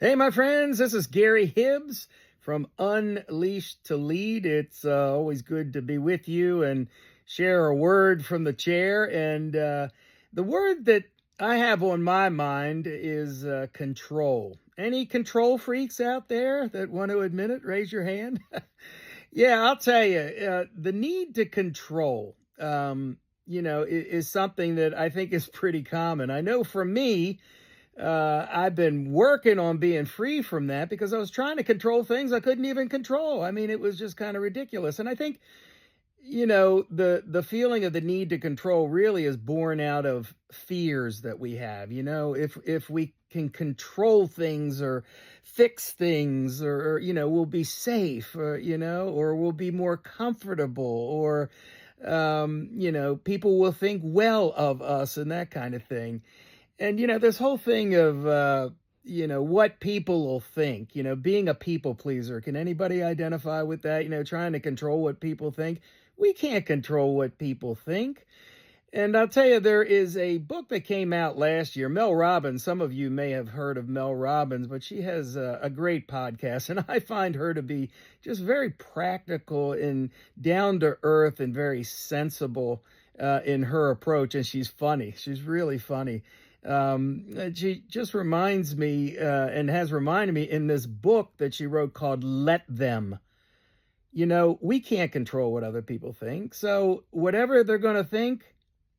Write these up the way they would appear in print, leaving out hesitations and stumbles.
Hey, my friends, this is Gary Hibbs from Unleashed to Lead. It's always good to be with you and share a word from the chair. And the word that I have on my mind is control. Any control freaks out there that want to admit it? Raise your hand. Yeah, I'll tell you, the need to control, is something that I think is pretty common. I know for me, I've been working on being free from that because I was trying to control things I couldn't even control. I mean, it was just kind of ridiculous. And I think, the feeling of the need to control really is born out of fears that we have. If we can control things or fix things, or we'll be safe, or we'll be more comfortable, or people will think well of us and that kind of thing. And, this whole thing of, what people will think, being a people pleaser. Can anybody identify with that? Trying to control what people think. We can't control what people think. And I'll tell you, there is a book that came out last year. Mel Robbins, some of you may have heard of Mel Robbins, but she has a great podcast. And I find her to be just very practical and down to earth and very sensible in her approach. And she's funny. She's really funny. She just reminds me and has reminded me in this book that she wrote called Let Them. We can't control what other people think. So whatever they're going to think,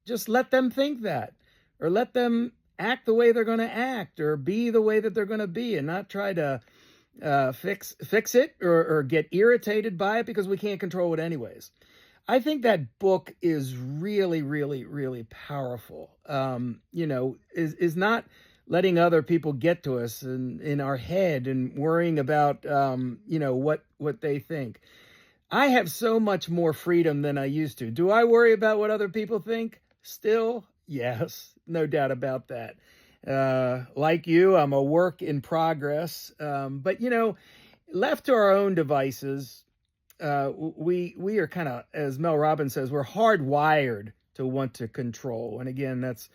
just let them think that, or let them act the way they're going to act, or be the way that they're going to be, and not try to fix it or get irritated by it, because we can't control it anyways. I think that book is really, really, really powerful. Is not letting other people get to us in our head and worrying about, what they think. I have so much more freedom than I used to. Do I worry about what other people think? Still, yes, no doubt about that. Like you, I'm a work in progress. But left to our own devices, we are kind of, as Mel Robbins says, we're hardwired to want to control. And again, that's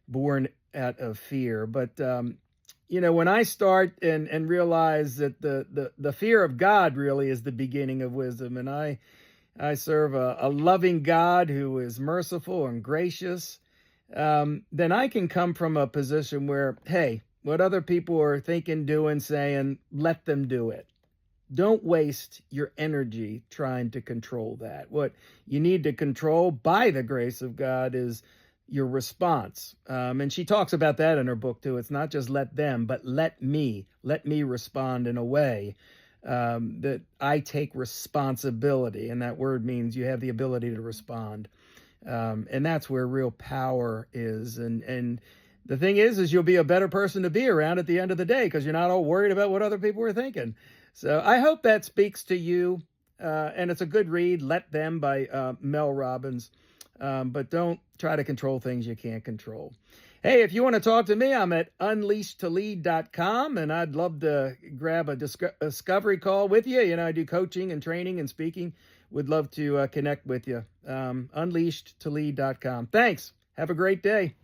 born out of fear. But when I start and realize that the fear of God really is the beginning of wisdom, and I serve a loving God who is merciful and gracious, then I can come from a position where, hey, what other people are thinking, doing, saying, let them do it. Don't waste your energy trying to control that. What you need to control by the grace of God is your response. And she talks about that in her book too. It's not just let them, but let me respond in a way that I take responsibility. And that word means you have the ability to respond. And that's where real power is. And the thing is you'll be a better person to be around at the end of the day, because you're not all worried about what other people are thinking. So I hope that speaks to you. And it's a good read, Let Them by Mel Robbins. But don't try to control things you can't control. Hey, if you want to talk to me, I'm at unleashedtolead.com, and I'd love to grab a discovery call with you. I do coaching and training and speaking. Would love to connect with you. Unleashedtolead.com. Thanks. Have a great day.